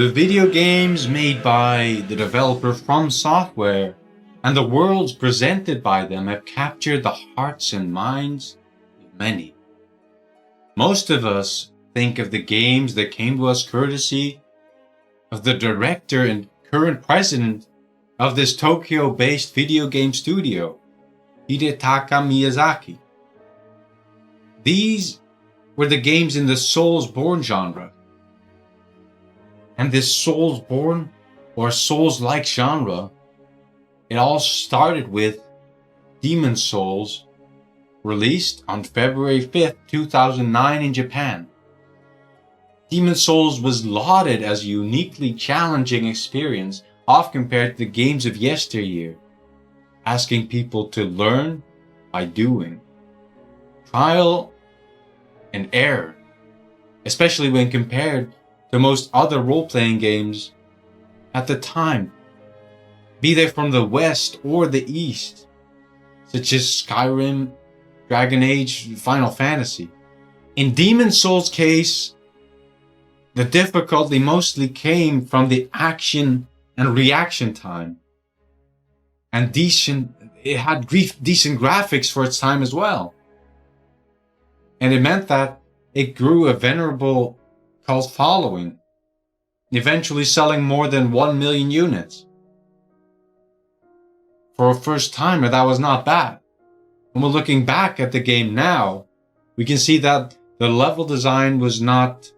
The video games made by the developer FromSoftware and the worlds presented by them have captured the hearts and minds of many. Most of us think of the games that came to us courtesy of the director and current president of this Tokyo-based video game studio, Hidetaka Miyazaki. These were the games in the Soulsborne genre. And this Soulsborne, or Souls-like genre, it all started with Demon's Souls, released on February 5th, 2009 in Japan. Demon's Souls was lauded as a uniquely challenging experience, often compared to the games of yesteryear, asking people to learn by doing. Trial and error, especially when compared to most other role-playing games at the time, be they from the West or the East, such as Skyrim, Dragon Age, Final Fantasy. In Demon's Souls' case, the difficulty mostly came from the action and reaction time, and it had decent graphics for its time as well. And it meant that it grew a venerable cult following, eventually selling more than 1 million units. For a first timer, that was not bad. When we're looking back at the game now, we can see that the level design was not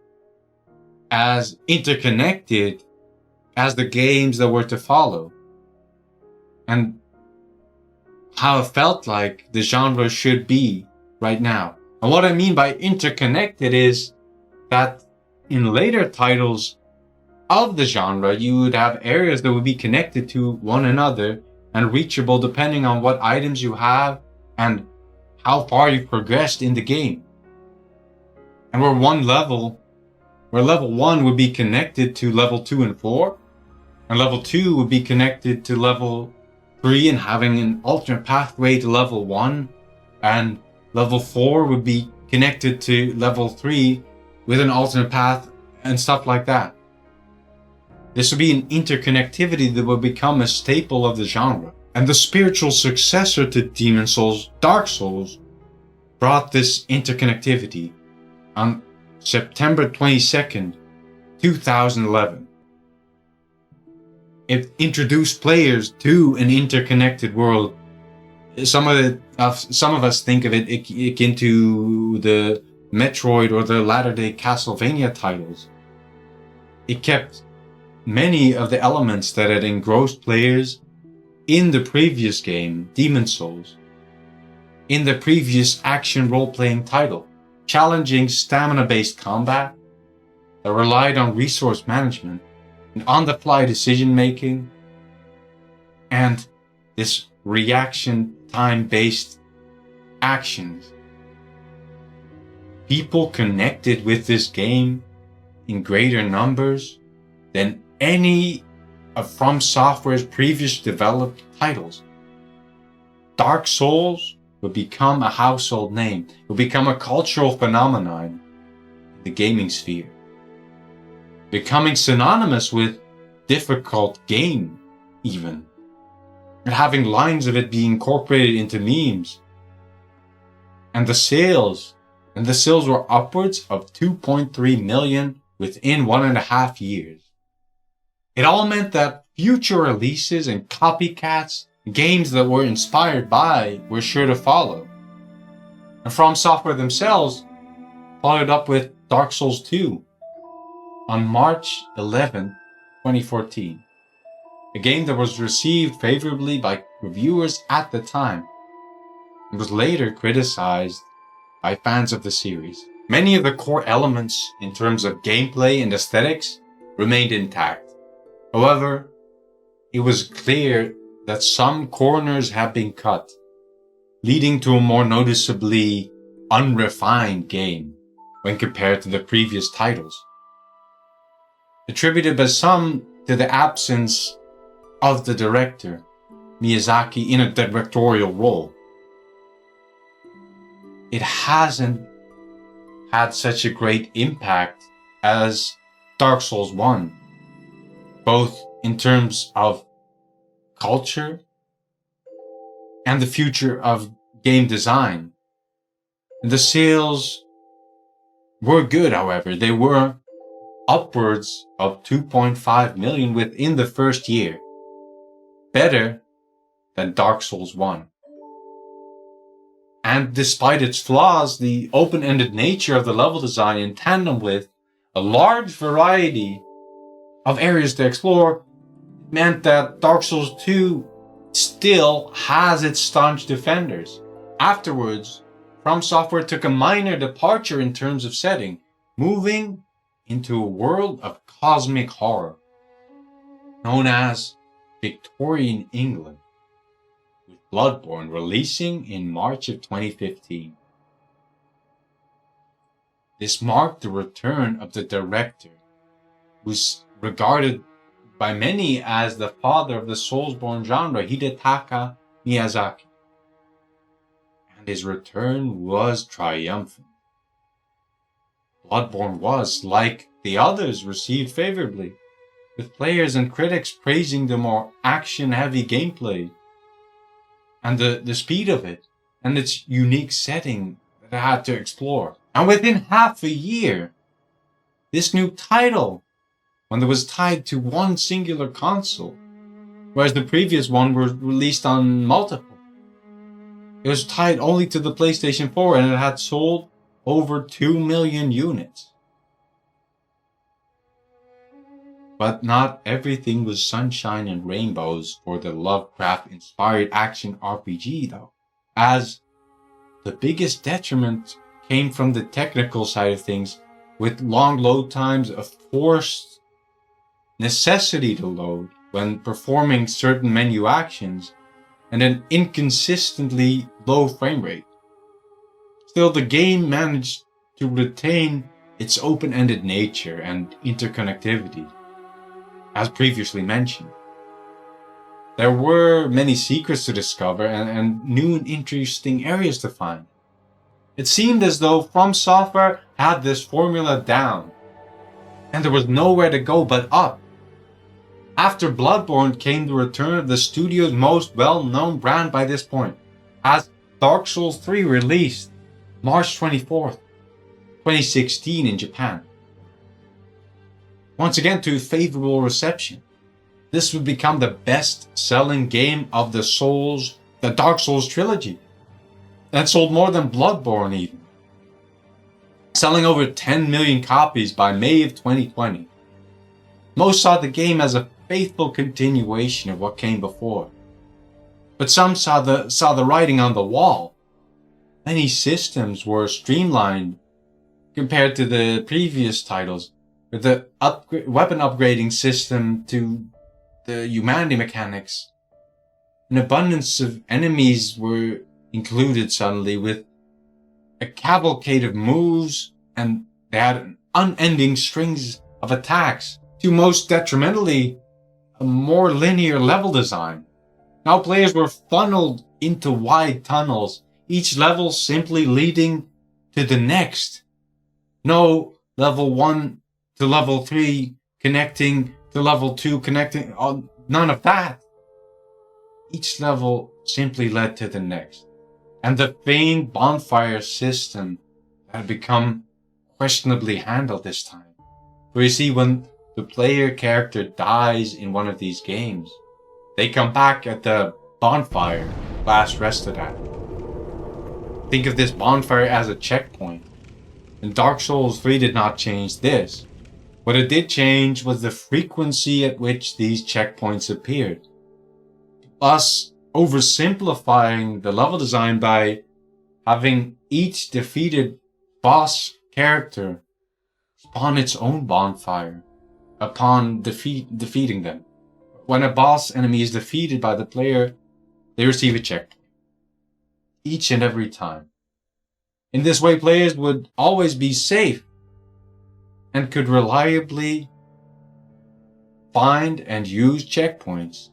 as interconnected as the games that were to follow, and how it felt like the genre should be right now. And what I mean by interconnected is that in later titles of the genre, you would have areas that would be connected to one another and reachable depending on what items you have and how far you've progressed in the game. And where level 1 would be connected to level 2 and 4, and level 2 would be connected to level 3 and having an alternate pathway to level 1, and level 4 would be connected to level 3 with an alternate path and stuff like that. This would be an interconnectivity that would become a staple of the genre. And the spiritual successor to Demon's Souls, Dark Souls, brought this interconnectivity on September 22nd, 2011. It introduced players to an interconnected world. Some of us think of it akin to the Metroid or the latter-day Castlevania titles. It kept many of the elements that had engrossed players in the previous game, Demon's Souls, in the previous action role-playing title, challenging stamina-based combat that relied on resource management and on-the-fly decision-making, and this reaction time-based actions. People connected with this game in greater numbers than any of FromSoftware's previous developed titles. Dark Souls would become a household name. It would become a cultural phenomenon in the gaming sphere, becoming synonymous with difficult game even, and having lines of it being incorporated into memes. And the sales were upwards of 2.3 million within 1.5 years. It all meant that future releases and copycats, games that were inspired by, were sure to follow. And FromSoftware themselves followed up with Dark Souls 2 on March 11, 2014. A game that was received favorably by reviewers at the time and was later criticized by fans of the series. Many of the core elements in terms of gameplay and aesthetics remained intact. However, it was clear that some corners had been cut, leading to a more noticeably unrefined game when compared to the previous titles. Attributed by some to the absence of the director, Miyazaki, in a directorial role. It hasn't had such a great impact as Dark Souls 1 both in terms of culture and the future of game design. The sales were good, however. They were upwards of 2.5 million within the first year. Better than Dark Souls 1. And despite its flaws, the open-ended nature of the level design in tandem with a large variety of areas to explore meant that Dark Souls 2 still has its staunch defenders. Afterwards, FromSoftware took a minor departure in terms of setting, moving into a world of cosmic horror, known as Victorian England, with Bloodborne releasing in March of 2015. This marked the return of the director, who's regarded by many as the father of the Soulsborne genre, Hidetaka Miyazaki. And his return was triumphant. Bloodborne was, like the others, received favorably, with players and critics praising the more action-heavy gameplay and the speed of it, and its unique setting that it had to explore. And within half a year, this new title, when it was tied to one singular console, whereas the previous one was released on multiple. It was tied only to the PlayStation 4 and it had sold over 2 million units. But not everything was sunshine and rainbows for the Lovecraft-inspired action RPG though, as the biggest detriment came from the technical side of things, with long load times, a forced necessity to load when performing certain menu actions, and an inconsistently low frame rate. Still, the game managed to retain its open-ended nature and interconnectivity, as previously mentioned. There were many secrets to discover and new and interesting areas to find. It seemed as though FromSoftware had this formula down, and there was nowhere to go but up. After Bloodborne came the return of the studio's most well-known brand by this point, as Dark Souls 3 released March 24th, 2016 in Japan. Once again to favorable reception. This would become the best-selling game of the Dark Souls trilogy. And sold more than Bloodborne even, selling over 10 million copies by May of 2020. Most saw the game as a faithful continuation of what came before, but some saw the writing on the wall. Many systems were streamlined compared to the previous titles, with the weapon upgrading system to the humanity mechanics. An abundance of enemies were included suddenly, with a cavalcade of moves, and they had unending strings of attacks, to most detrimentally a more linear level design. Now players were funneled into wide tunnels, each level simply leading to the next. No level 1 to level 3 connecting to level 2 connecting, none of that. Each level simply led to the next. And the famed bonfire system had become questionably handled this time. For you see, when the player character dies in one of these games, they come back at the bonfire last rested at. Think of this bonfire as a checkpoint. And Dark Souls 3 did not change this. What it did change was the frequency at which these checkpoints appeared, thus oversimplifying the level design by having each defeated boss character spawn its own bonfire upon defeating them. When a boss enemy is defeated by the player, they receive a checkpoint each and every time. In this way, players would always be safe and could reliably find and use checkpoints,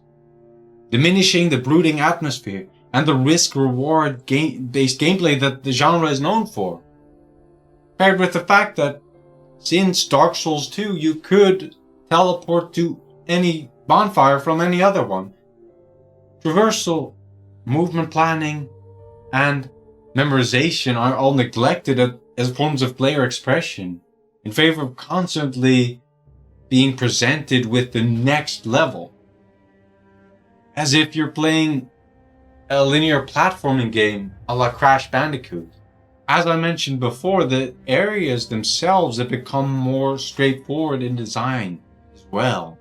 diminishing the brooding atmosphere and the risk-reward based gameplay that the genre is known for. Paired with the fact that since Dark Souls 2 you could teleport to any bonfire from any other one. Traversal, movement planning, and memorization are all neglected as forms of player expression in favor of constantly being presented with the next level. As if you're playing a linear platforming game a la Crash Bandicoot. As I mentioned before, the areas themselves have become more straightforward in design as well,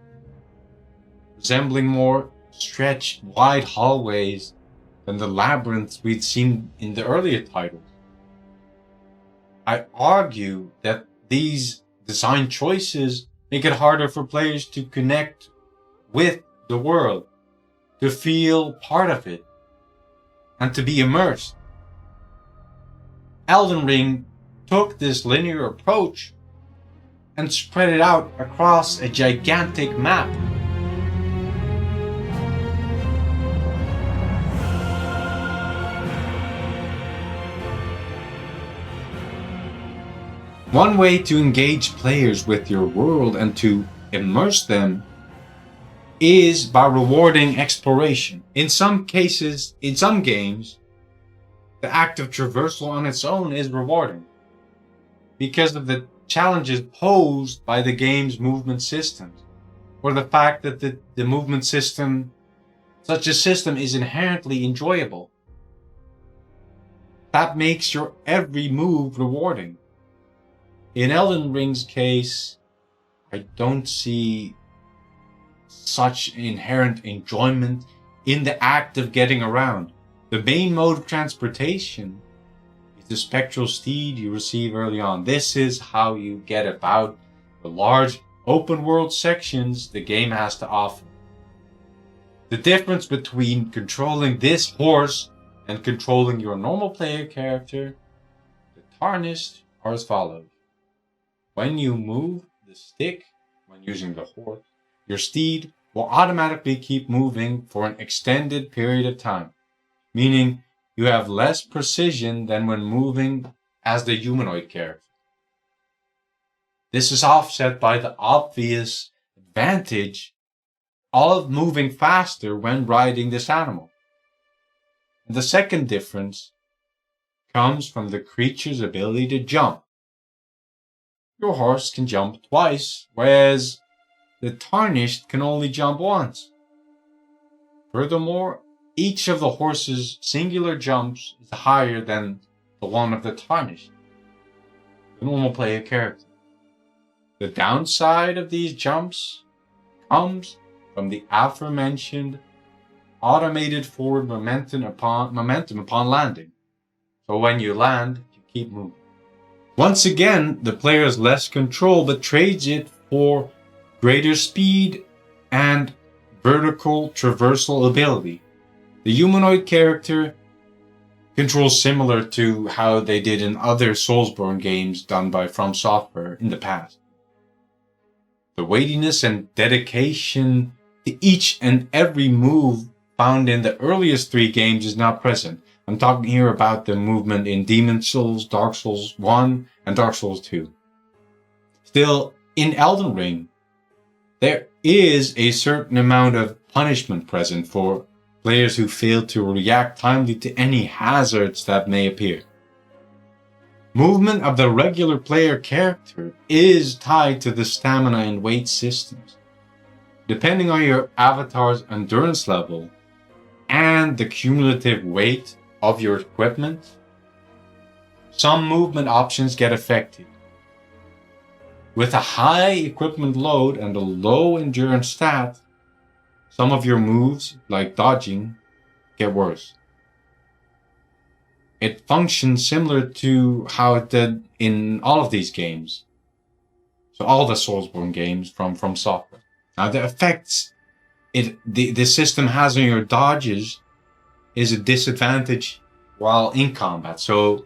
resembling more stretched, wide hallways than the labyrinths we'd seen in the earlier titles. I argue that these design choices make it harder for players to connect with the world, to feel part of it, and to be immersed. Elden Ring took this linear approach and spread it out across a gigantic map. One way to engage players with your world and to immerse them is by rewarding exploration. In some cases, in some games, the act of traversal on its own is rewarding because of the challenges posed by the game's movement systems, or the fact that the movement system, such a system, is inherently enjoyable. That makes your every move rewarding. In Elden Ring's case, I don't see such inherent enjoyment in the act of getting around. The main mode of transportation is the spectral steed you receive early on. This is how you get about the large open world sections the game has to offer. The difference between controlling this horse and controlling your normal player character, the Tarnished, are as follows. When you move the stick when using the horse, your steed will automatically keep moving for an extended period of time, meaning you have less precision than when moving as the humanoid character. This is offset by the obvious advantage of moving faster when riding this animal. And the second difference comes from the creature's ability to jump. Your horse can jump twice, whereas the Tarnished can only jump once. Furthermore, each of the horse's singular jumps is higher than the one of the Tarnished, the normal player character. The downside of these jumps comes from the aforementioned automated forward momentum upon landing. So when you land, you keep moving. Once again, the player has less control but trades it for greater speed and vertical traversal ability. The humanoid character controls similar to how they did in other Soulsborne games done by FromSoftware in the past. The weightiness and dedication to each and every move found in the earliest 3 games is not present. I'm talking here about the movement in Demon Souls, Dark Souls 1, and Dark Souls 2. Still, in Elden Ring, there is a certain amount of punishment present for players who fail to react timely to any hazards that may appear. Movement of the regular player character is tied to the stamina and weight systems. Depending on your avatar's endurance level and the cumulative weight of your equipment, some movement options get affected. With a high equipment load and a low endurance stat, some of your moves, like dodging, get worse. It functions similar to how it did in all of these games. So all the Soulsborne games from FromSoftware. Now the effects the system has on your dodges is a disadvantage while in combat. So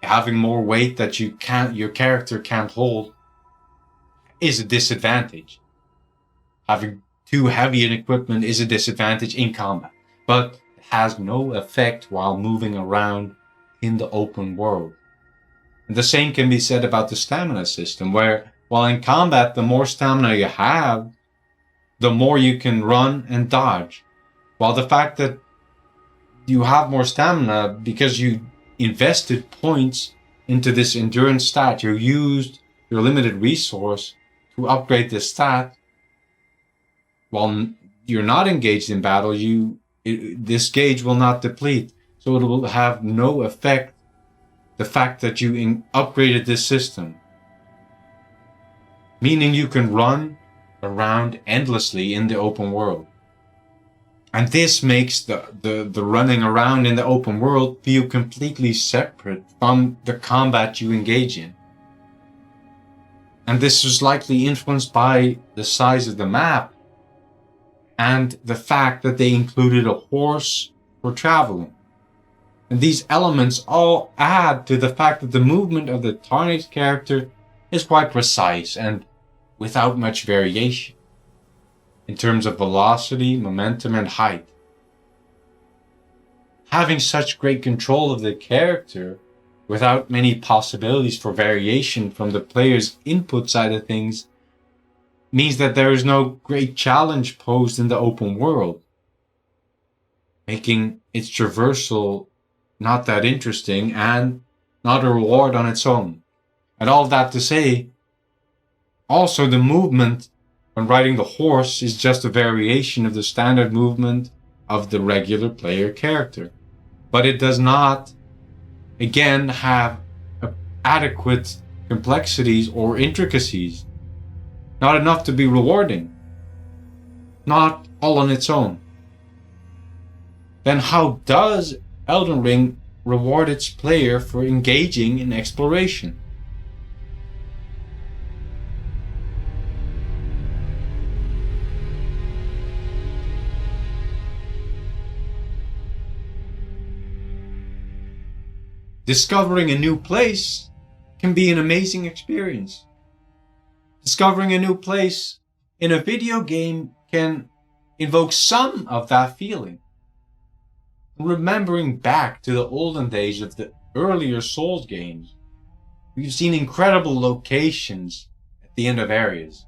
having more weight that your character can't hold is a disadvantage. Having too heavy an equipment is a disadvantage in combat, but it has no effect while moving around in the open world. And the same can be said about the stamina system, where while in combat, the more stamina you have, the more you can run and dodge. While the fact that you have more stamina because you invested points into this endurance stat, you used your limited resource to upgrade this stat, while you're not engaged in battle, this gauge will not deplete. So it will have no effect, the fact that you upgraded this system. Meaning you can run around endlessly in the open world. And this makes the running around in the open world feel completely separate from the combat you engage in. And this was likely influenced by the size of the map and the fact that they included a horse for traveling. And these elements all add to the fact that the movement of the Tarnished character is quite precise and without much variation in terms of velocity, momentum, and height. Having such great control of the character without many possibilities for variation from the player's input side of things means that there is no great challenge posed in the open world, making its traversal not that interesting and not a reward on its own. And all that to say, also the movement when riding the horse is just a variation of the standard movement of the regular player character. But it does not, again, have adequate complexities or intricacies. Not enough to be rewarding. Not all on its own. Then how does Elden Ring reward its player for engaging in exploration? Discovering a new place can be an amazing experience. Discovering a new place in a video game can invoke some of that feeling. Remembering back to the olden days of the earlier Souls games, we've seen incredible locations at the end of areas.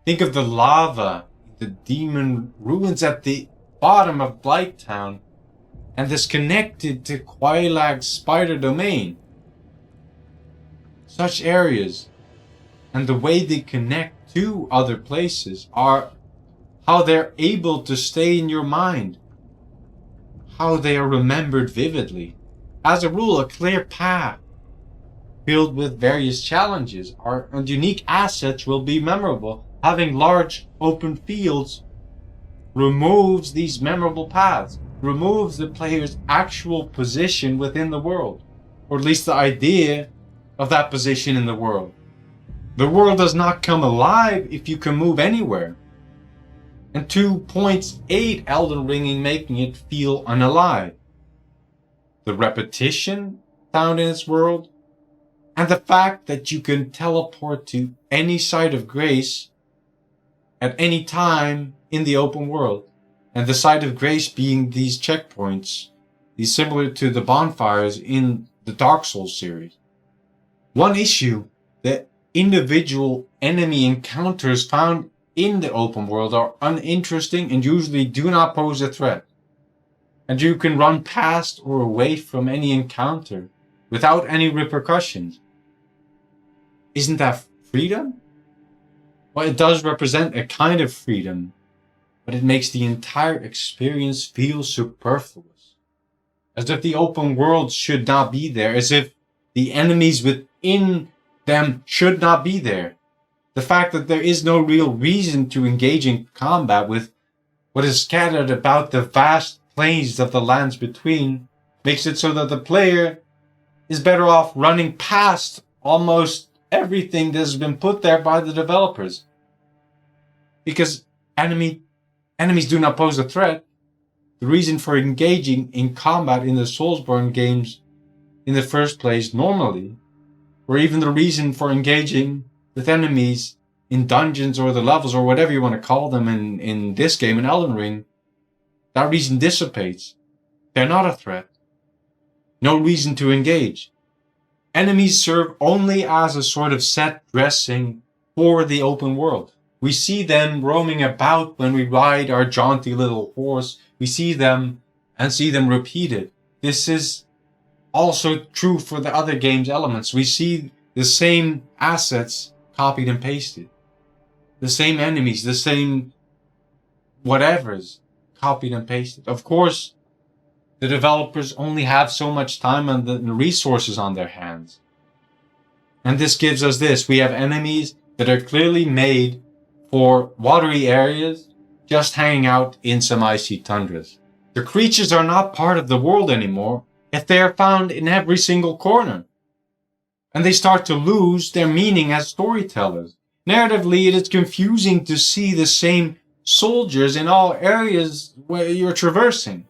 Think of the lava, the demon ruins at the bottom of Blighttown, and this connected to Quailag's spider domain. Such areas, and the way they connect to other places, are how they're able to stay in your mind, how they are remembered vividly. As a rule, a clear path filled with various challenges and unique assets will be memorable. Having large open fields removes these memorable paths, removes the player's actual position within the world, or at least the idea of that position in the world. The world does not come alive if you can move anywhere. And 2.8 Elden Ring making it feel unalive. The repetition found in its world, and the fact that you can teleport to any site of grace at any time in the open world. And the site of grace being these checkpoints, these similar to the bonfires in the Dark Souls series. One issue, the individual enemy encounters found in the open world are uninteresting and usually do not pose a threat. And you can run past or away from any encounter without any repercussions. Isn't that freedom? Well, it does represent a kind of freedom, but it makes the entire experience feel superfluous. As if the open world should not be there, as if the enemies within them should not be there. The fact that there is no real reason to engage in combat with what is scattered about the vast plains of the lands between makes it so that the player is better off running past almost everything that has been put there by the developers. Because enemies do not pose a threat. The reason for engaging in combat in the Soulsborne games in the first place normally, or even the reason for engaging with enemies in dungeons or the levels or whatever you want to call them in this game, in Elden Ring, that reason dissipates. They're not a threat. No reason to engage. Enemies serve only as a sort of set dressing for the open world. We see them roaming about when we ride our jaunty little horse. We see them and see them repeated. This is also true for the other game's elements. We see the same assets copied and pasted. The same enemies, the same whatevers copied and pasted. Of course, the developers only have so much time and the resources on their hands. And this gives us this. We have enemies that are clearly made for watery areas, just hanging out in some icy tundras. The creatures are not part of the world anymore if they are found in every single corner. And they start to lose their meaning as storytellers. Narratively, it is confusing to see the same soldiers in all areas where you're traversing.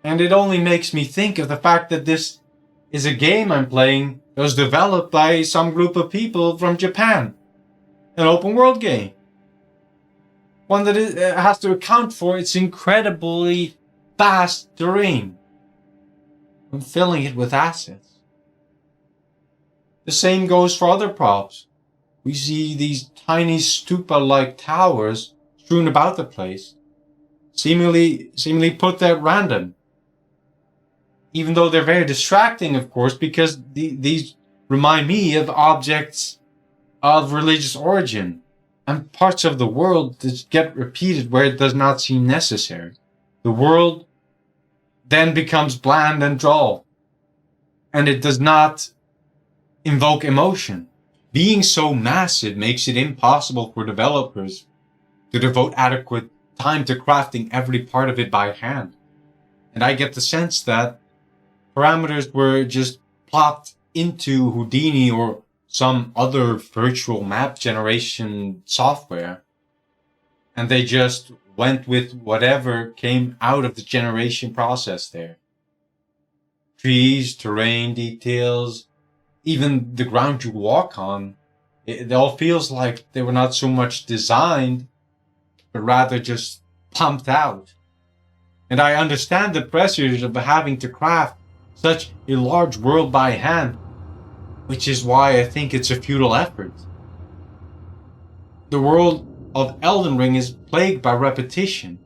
And it only makes me think of the fact that this is a game I'm playing that was developed by some group of people from Japan. An open world game. One that has to account for its incredibly vast terrain and filling it with assets. The same goes for other props. We see these tiny stupa-like towers strewn about the place, seemingly put there at random. Even though they're very distracting, of course, because these remind me of objects of religious origin and parts of the world that get repeated where it does not seem necessary. The world then becomes bland and dull, and it does not invoke emotion. Being so massive makes it impossible for developers to devote adequate time to crafting every part of it by hand. And I get the sense that parameters were just plopped into Houdini or some other virtual map generation software, and they just went with whatever came out of the generation process there. Trees, terrain details, even the ground you walk on, it all feels like they were not so much designed, but rather just pumped out. And I understand the pressures of having to craft such a large world by hand, which is why I think it's a futile effort. The world of Elden Ring is plagued by repetition.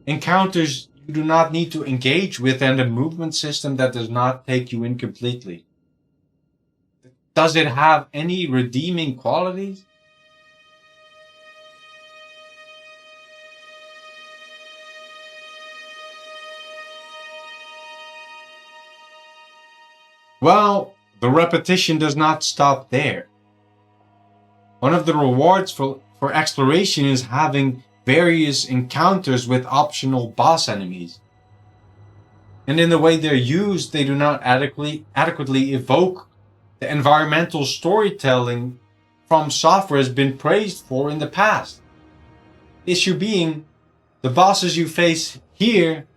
Encounters you do not need to engage with, and a movement system that does not take you in completely. Does it have any redeeming qualities? Well, the repetition does not stop there. One of the rewards for exploration is having various encounters with optional boss enemies. And in the way they're used, they do not adequately evoke the environmental storytelling FromSoftware has been praised for in the past. The issue being, the bosses you face here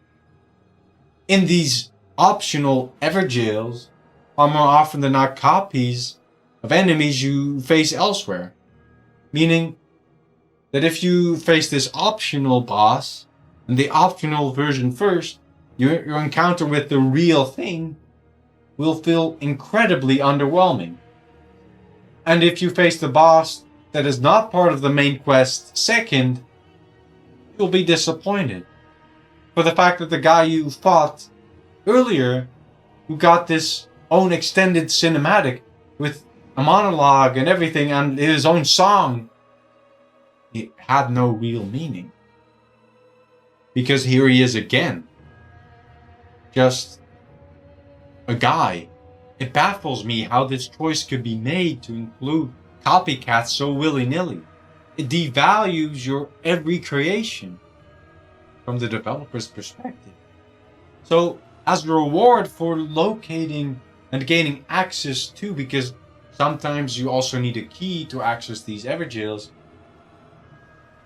in these optional Everjails are more often than not copies of enemies you face elsewhere. Meaning that if you face this optional boss and the optional version first, your encounter with the real thing will feel incredibly underwhelming. And if you face the boss that is not part of the main quest second, you'll be disappointed. For the fact that the guy you fought earlier, who got this own extended cinematic with a monologue and everything and his own song, it had no real meaning. Because here he is again. Just a guy. It baffles me how this choice could be made to include copycats so willy-nilly. It devalues your every creation from the developer's perspective. So, as a reward for locating and gaining access to, because sometimes you also need a key to access these Everjails,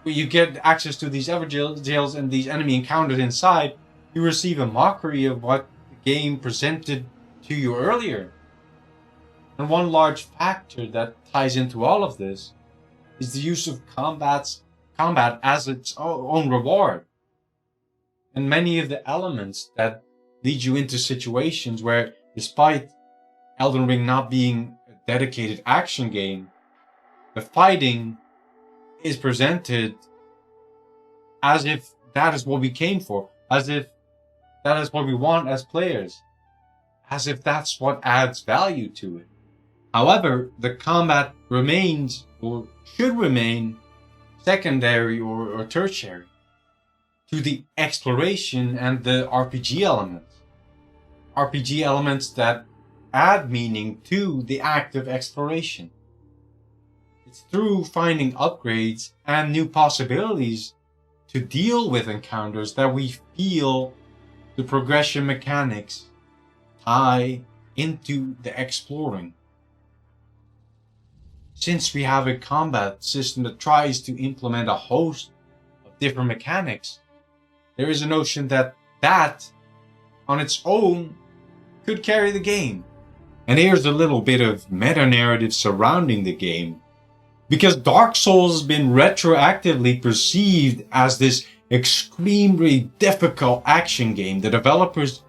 you get access to these Everjails and these enemy encounters inside, you receive a mockery of what the game presented to you earlier. And one large factor that ties into all of this is the use of combat as its own reward. And many of the elements that lead you into situations where, despite Elden Ring not being a dedicated action game, the fighting is presented as if that is what we came for, as if that is what we want as players, as if that's what adds value to it. However, the combat remains, or should remain, secondary or tertiary to the exploration and the RPG elements. RPG elements that add meaning to the act of exploration. It's through finding upgrades and new possibilities to deal with encounters that we feel the progression mechanics tie into the exploring. Since we have a combat system that tries to implement a host of different mechanics, there is a notion that on its own could carry the game. And here's a little bit of meta-narrative surrounding the game. Because Dark Souls has been retroactively perceived as this extremely difficult action game, the developers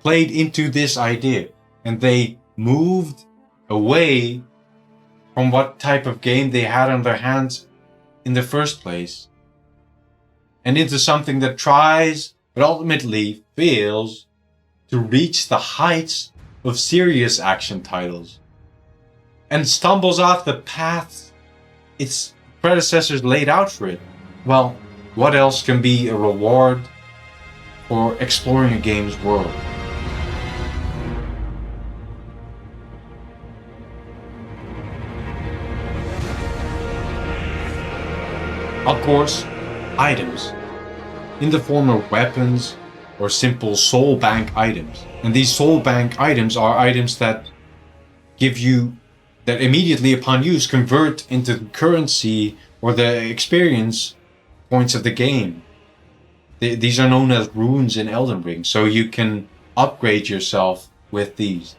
played into this idea and they moved away from what type of game they had on their hands in the first place and into something that tries but ultimately fails to reach the heights of serious action titles and stumbles off the paths its predecessors laid out for it. Well, what else can be a reward for exploring a game's world? Of course, items, in the form of weapons or simple soul bank items. And these soul bank items are items that that immediately upon use convert into currency or the experience points of the game. These are known as runes in Elden Ring, so you can upgrade yourself with these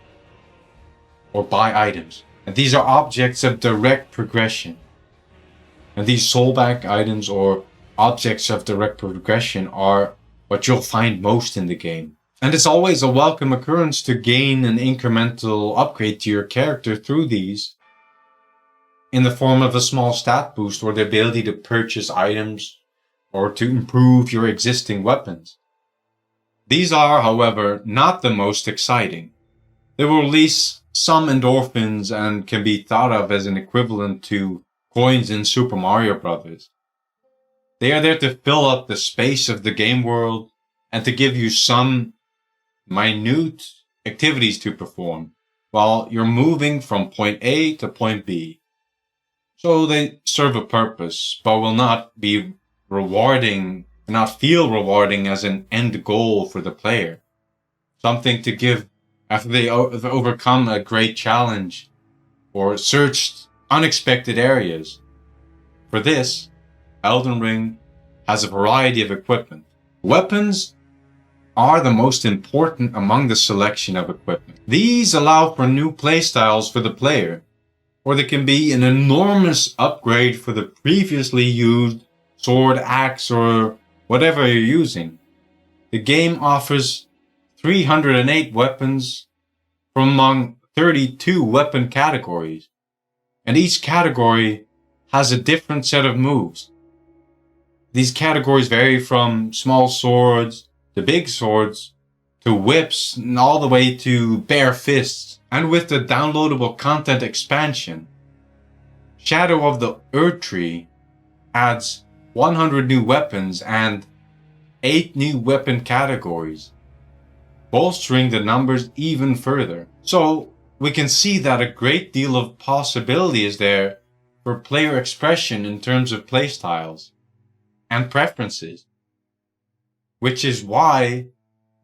or buy items. And these are objects of direct progression. And these soulback items or objects of direct progression are what you'll find most in the game. And it's always a welcome occurrence to gain an incremental upgrade to your character through these, in the form of a small stat boost or the ability to purchase items or to improve your existing weapons. These are, however, not the most exciting. They will release some endorphins and can be thought of as an equivalent to coins in Super Mario Bros. They are there to fill up the space of the game world and to give you some minute activities to perform while you're moving from point A to point B. So they serve a purpose, but will not be rewarding, not feel rewarding as an end goal for the player. Something to give after they overcome a great challenge or searched unexpected areas. For this, Elden Ring has a variety of equipment. Weapons are the most important among the selection of equipment. These allow for new playstyles for the player, or they can be an enormous upgrade for the previously used sword, axe, or whatever you're using. The game offers 308 weapons from among 32 weapon categories, and each category has a different set of moves. These categories vary from small swords to big swords to whips and all the way to bare fists. And with the downloadable content expansion, Shadow of the Erdtree adds 100 new weapons and 8 new weapon categories, bolstering the numbers even further. So we can see that a great deal of possibility is there for player expression in terms of playstyles and preferences, which is why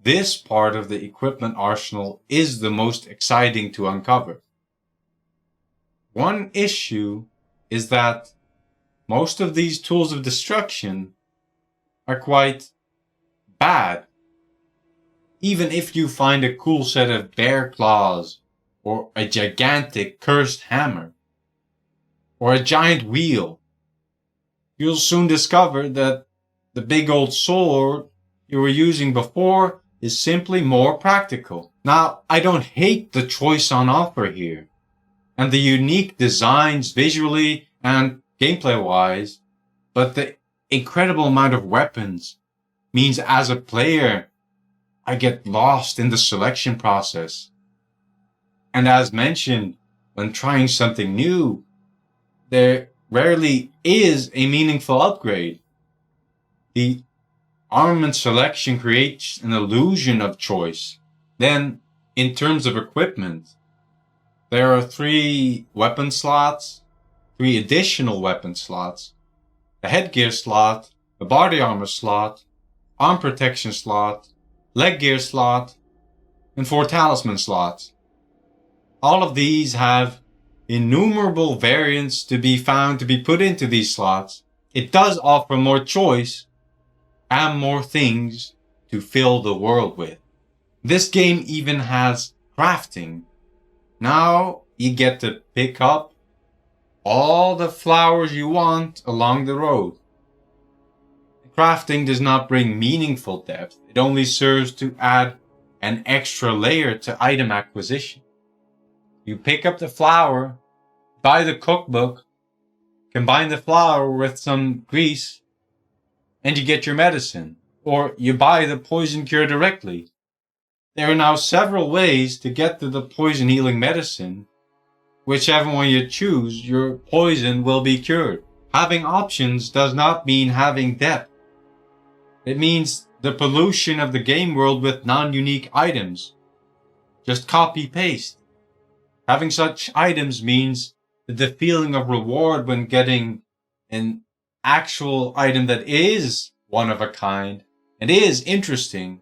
this part of the equipment arsenal is the most exciting to uncover. One issue is that most of these tools of destruction are quite bad. Even if you find a cool set of bear claws, or a gigantic cursed hammer, or a giant wheel, you'll soon discover that the big old sword you were using before is simply more practical. Now, I don't hate the choice on offer here, and the unique designs visually and gameplay-wise But the incredible amount of weapons means as a player, I get lost in the selection process. And as mentioned, when trying something new, there rarely is a meaningful upgrade. The armament selection creates an illusion of choice. Then, in terms of equipment, there are 3 weapon slots, 3 additional weapon slots, a headgear slot, a body armor slot, arm protection slot, leg gear slot, and 4 talisman slots. All of these have innumerable variants to be found to be put into these slots. It does offer more choice and more things to fill the world with. This game even has crafting. Now you get to pick up all the flowers you want along the road. Crafting does not bring meaningful depth. It only serves to add an extra layer to item acquisition. You pick up the flower, buy the cookbook, combine the flour with some grease, and you get your medicine. Or you buy the poison cure directly. There are now several ways to get to the poison healing medicine. Whichever one you choose, your poison will be cured. Having options does not mean having depth. It means the pollution of the game world with non-unique items. Just copy-paste. Having such items means that the feeling of reward when getting an actual item that is one of a kind and is interesting,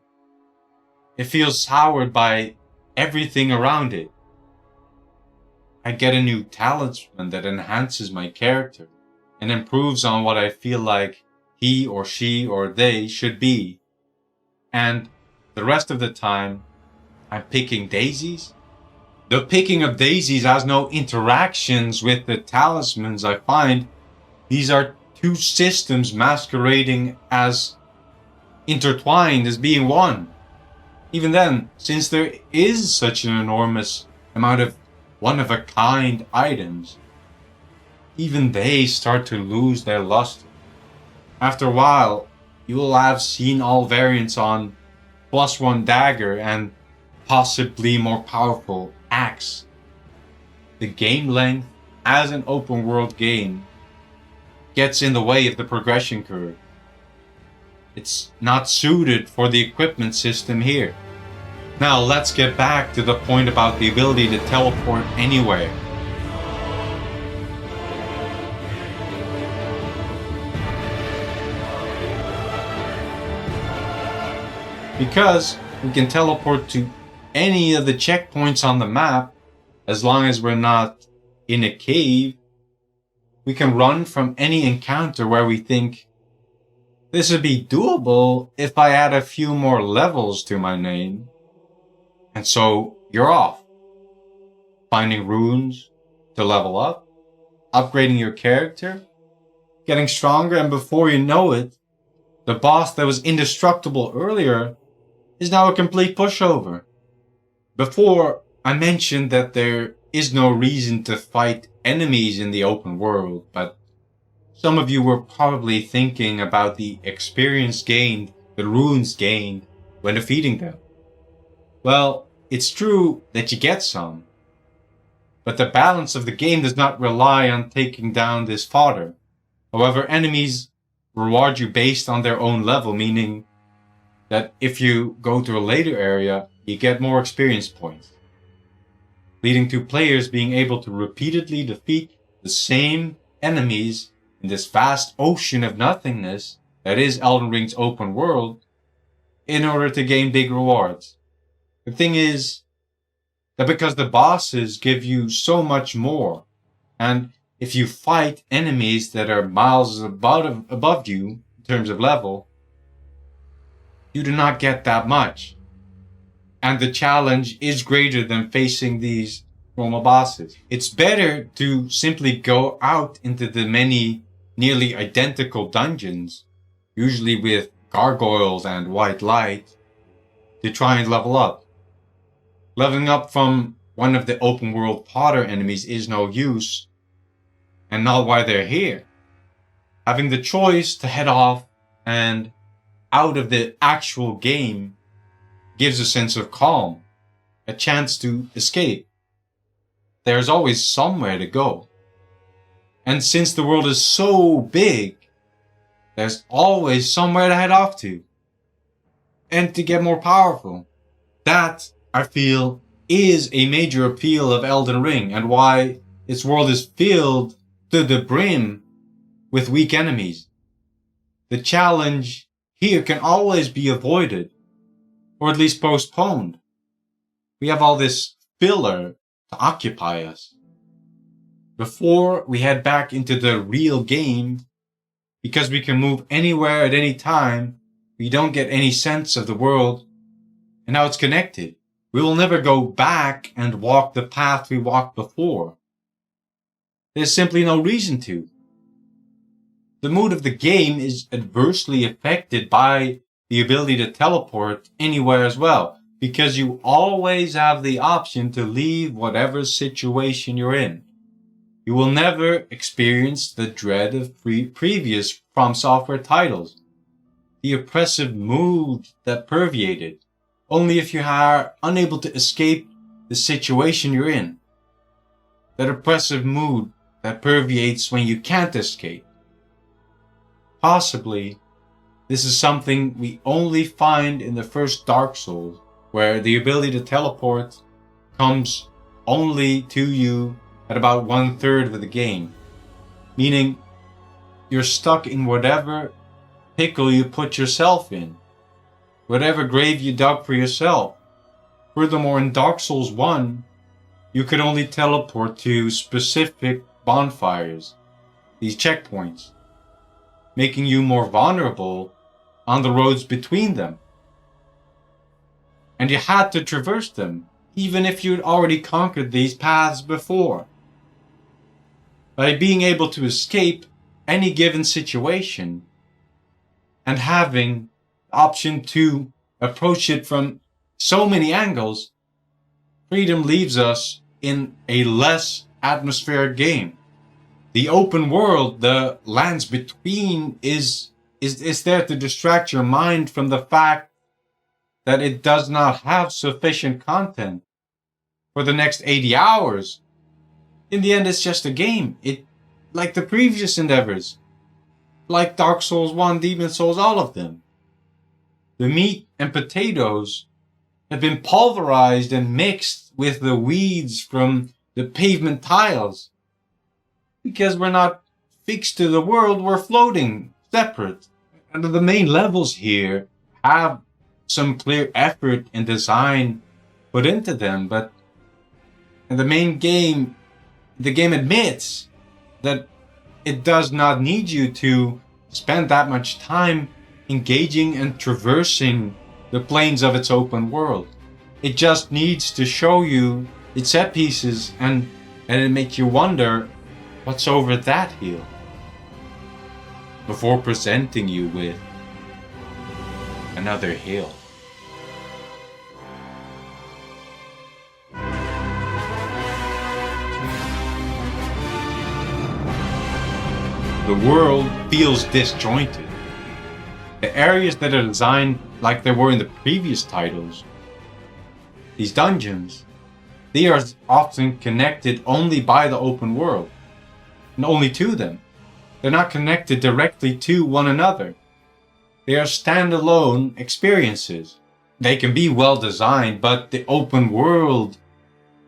it feels soured by everything around it. I get a new talisman that enhances my character and improves on what I feel like he or she or they should be. And the rest of the time, I'm picking daisies. The picking of daisies has no interactions with the talismans I find. These are 2 systems masquerading as intertwined as being one. Even then, since there is such an enormous amount of one-of-a-kind items, even they start to lose their luster. After a while, you will have seen all variants on +1 dagger and possibly more powerful axe. The game length, as an open world game, gets in the way of the progression curve. It's not suited for the equipment system here. Now let's get back to the point about the ability to teleport anywhere. Because we can teleport to any of the checkpoints on the map, as long as we're not in a cave, we can run from any encounter where we think, this would be doable if I add a few more levels to my name. And so you're off, finding runes to level up, upgrading your character, getting stronger, and before you know it, the boss that was indestructible earlier is now a complete pushover. Before, I mentioned that there is no reason to fight enemies in the open world, but some of you were probably thinking about the experience gained, the runes gained, when defeating them. Well, it's true that you get some, but the balance of the game does not rely on taking down this fodder. However, enemies reward you based on their own level, meaning that if you go to a later area, you get more experience points, leading to players being able to repeatedly defeat the same enemies in this vast ocean of nothingness that is Elden Ring's open world in order to gain big rewards. The thing is that because the bosses give you so much more, and if you fight enemies that are miles above you in terms of level, you do not get that much. And the challenge is greater than facing these normal bosses. It's better to simply go out into the many nearly identical dungeons, usually with gargoyles and white light, to try and level up. Leveling up from one of the open world Potter enemies is no use, and not why they're here. Having the choice to head off and out of the actual game gives a sense of calm, a chance to escape. There's always somewhere to go. And since the world is so big, there's always somewhere to head off to. And to get more powerful. That, I feel, is a major appeal of Elden Ring and why its world is filled to the brim with weak enemies. The challenge here can always be avoided, or at least postponed. We have all this filler to occupy us. Before we head back into the real game, because we can move anywhere at any time, we don't get any sense of the world and how it's connected. We will never go back and walk the path we walked before. There's simply no reason to. The mood of the game is adversely affected by the ability to teleport anywhere as well, because you always have the option to leave whatever situation you're in. You will never experience the dread of previous FromSoftware titles, the oppressive mood that permeated, only if you are unable to escape the situation you're in. That oppressive mood that permeates when you can't escape. Possibly, this is something we only find in the first Dark Souls, where the ability to teleport comes only to you at about 1/3 of the game. Meaning, you're stuck in whatever pickle you put yourself in. Whatever grave you dug for yourself. Furthermore, in Dark Souls 1, you could only teleport to specific bonfires, these checkpoints, making you more vulnerable on the roads between them. And you had to traverse them, even if you'd already conquered these paths before. By being able to escape any given situation and having the option to approach it from so many angles, freedom leaves us in a less atmospheric game. The open world, the lands between, is there to distract your mind from the fact that it does not have sufficient content for the next 80 hours. In the end, it's just a game. It, like the previous endeavors, like Dark Souls 1, Demon Souls, all of them. The meat and potatoes have been pulverized and mixed with the weeds from the pavement tiles. Because we're not fixed to the world, we're floating separate. And the main levels here have some clear effort and design put into them, but in the main game, the game admits that it does not need you to spend that much time engaging and traversing the plains of its open world. It just needs to show you its set pieces and it makes you wonder what's over that hill before presenting you with another hill. The world feels disjointed. The areas that are designed like they were in the previous titles, these dungeons, they are often connected only by the open world, and only to them. They're not connected directly to one another. They are standalone experiences. They can be well designed, but the open world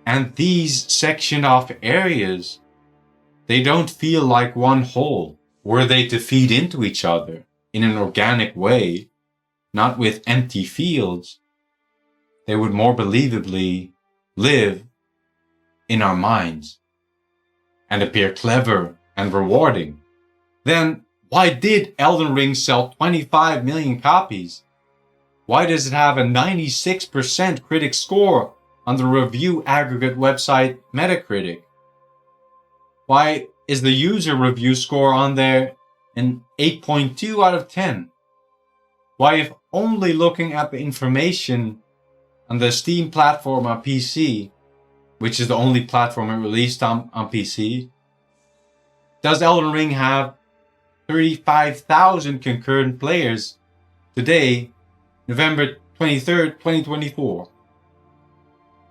and these sectioned off areas, they don't feel like one whole. Were they to feed into each other in an organic way, not with empty fields, they would more believably live in our minds and appear clever and rewarding. Then why did Elden Ring sell 25 million copies? Why does it have a 96% critic score on the review aggregate website Metacritic? Why is the user review score on there an 8.2 out of 10? Why, if only looking at the information on the Steam platform on PC, which is the only platform it released on PC, does Elden Ring have 35,000 concurrent players today, November 23rd, 2024.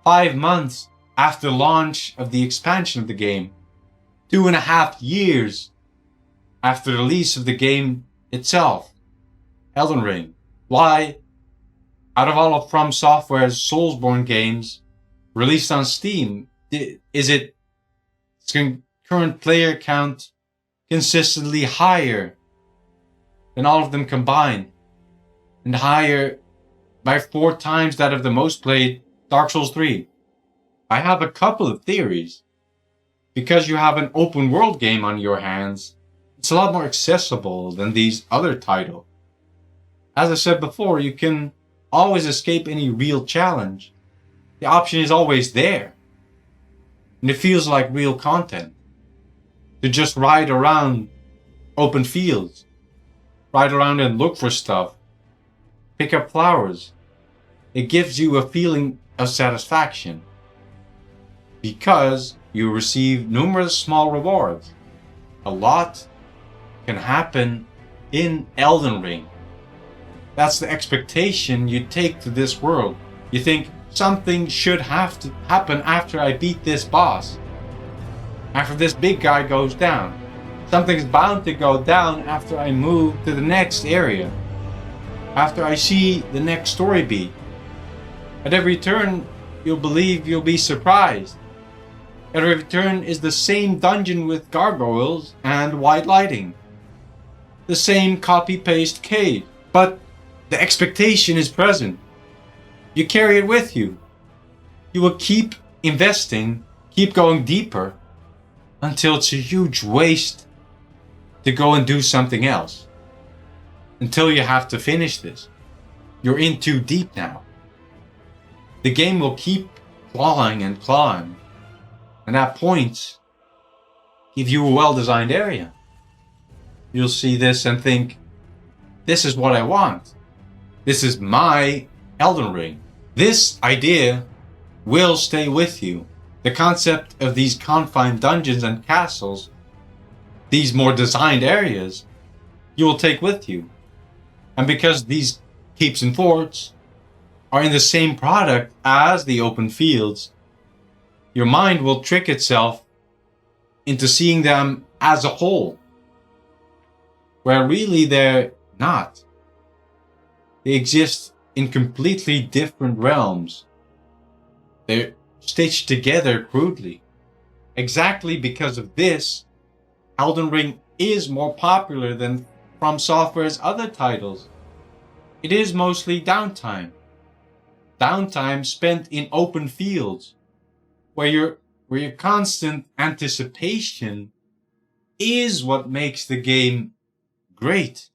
5 months after launch of the expansion of the game, 2.5 years after the release of the game itself, Elden Ring. Why, out of all of FromSoftware's Soulsborne games released on Steam, is its concurrent player count consistently higher than all of them combined, and higher by 4 times that of the most played Dark Souls 3? I have a couple of theories. Because you have an open world game on your hands, it's a lot more accessible than these other titles. As I said before, you can always escape any real challenge. The option is always there. And it feels like real content. To just ride around open fields, ride around and look for stuff, pick up flowers. It gives you a feeling of satisfaction because you receive numerous small rewards. A lot can happen in Elden Ring. That's the expectation you take to this world. You think something should have to happen after I beat this boss. After this big guy goes down. Something's bound to go down after I move to the next area. After I see the next story beat. At every turn, you'll believe you'll be surprised. At every turn is the same dungeon with gargoyles and white lighting. The same copy-paste cave. But the expectation is present. You carry it with you. You will keep investing, keep going deeper, until it's a huge waste to go and do something else. Until you have to finish this. You're in too deep now. The game will keep clawing and clawing. And at points, give you a well-designed area. You'll see this and think, this is what I want. This is my Elden Ring. This idea will stay with you. The concept of these confined dungeons and castles, these more designed areas, you will take with you. And because these keeps and forts are in the same product as the open fields, your mind will trick itself into seeing them as a whole, where really they're not. They exist in completely different realms. They're stitched together crudely. Exactly because of this, Elden Ring is more popular than FromSoftware's other titles. It is mostly downtime. Downtime spent in open fields, where your constant anticipation is what makes the game great.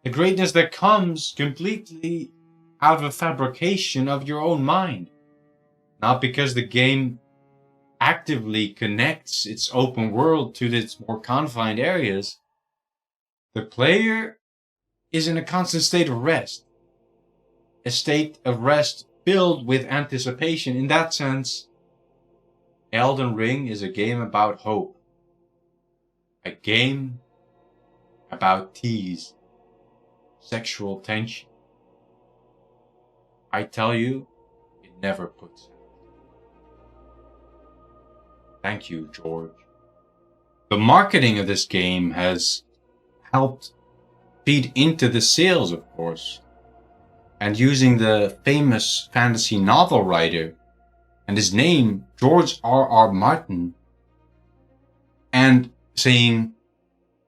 The greatness that comes completely out of a fabrication of your own mind. Not because the game actively connects its open world to its more confined areas. The player is in a constant state of rest. A state of rest filled with anticipation. In that sense, Elden Ring is a game about hope. A game about tease. Sexual tension. I tell you, it never puts out. Thank you, George. The marketing of this game has helped feed into the sales, of course. And using the famous fantasy novel writer and his name, George R.R. Martin, and saying,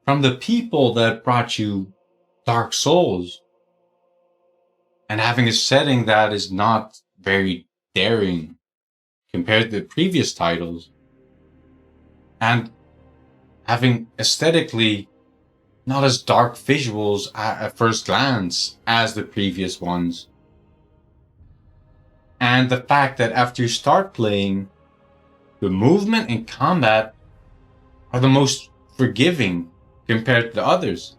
from the people that brought you Dark Souls, and having a setting that is not very daring compared to the previous titles, and having aesthetically not as dark visuals at first glance as the previous ones. And the fact that after you start playing, the movement and combat are the most forgiving compared to the others.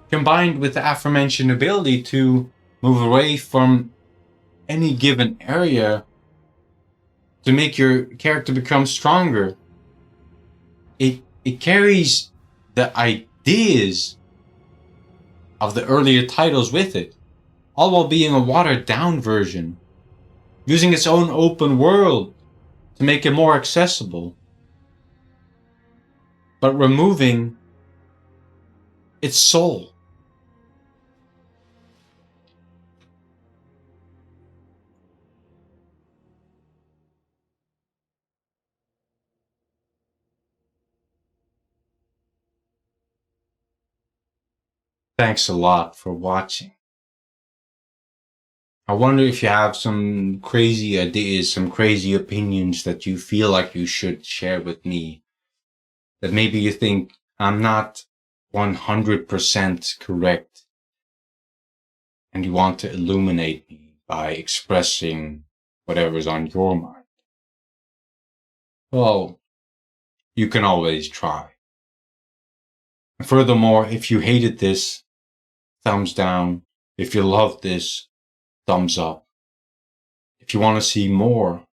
Combined with the aforementioned ability to move away from any given area to make your character become stronger. It carries the ideas of the earlier titles with it, all while being a watered down version, using its own open world to make it more accessible, but removing its soul. Thanks a lot for watching. I wonder if you have some crazy ideas, some crazy opinions that you feel like you should share with me. That maybe you think I'm not 100% correct and you want to illuminate me by expressing whatever's on your mind. Well, you can always try. And furthermore, if you hated this, thumbs down. If you loved this, thumbs up. If you want to see more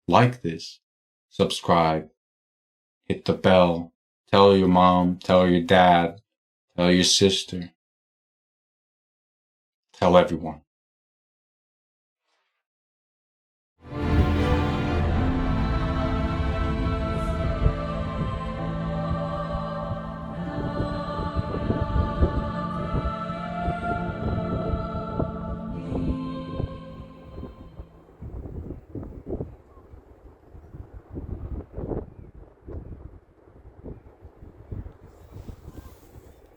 like this, subscribe, hit the bell, tell your mom, tell your dad, tell your sister, tell everyone.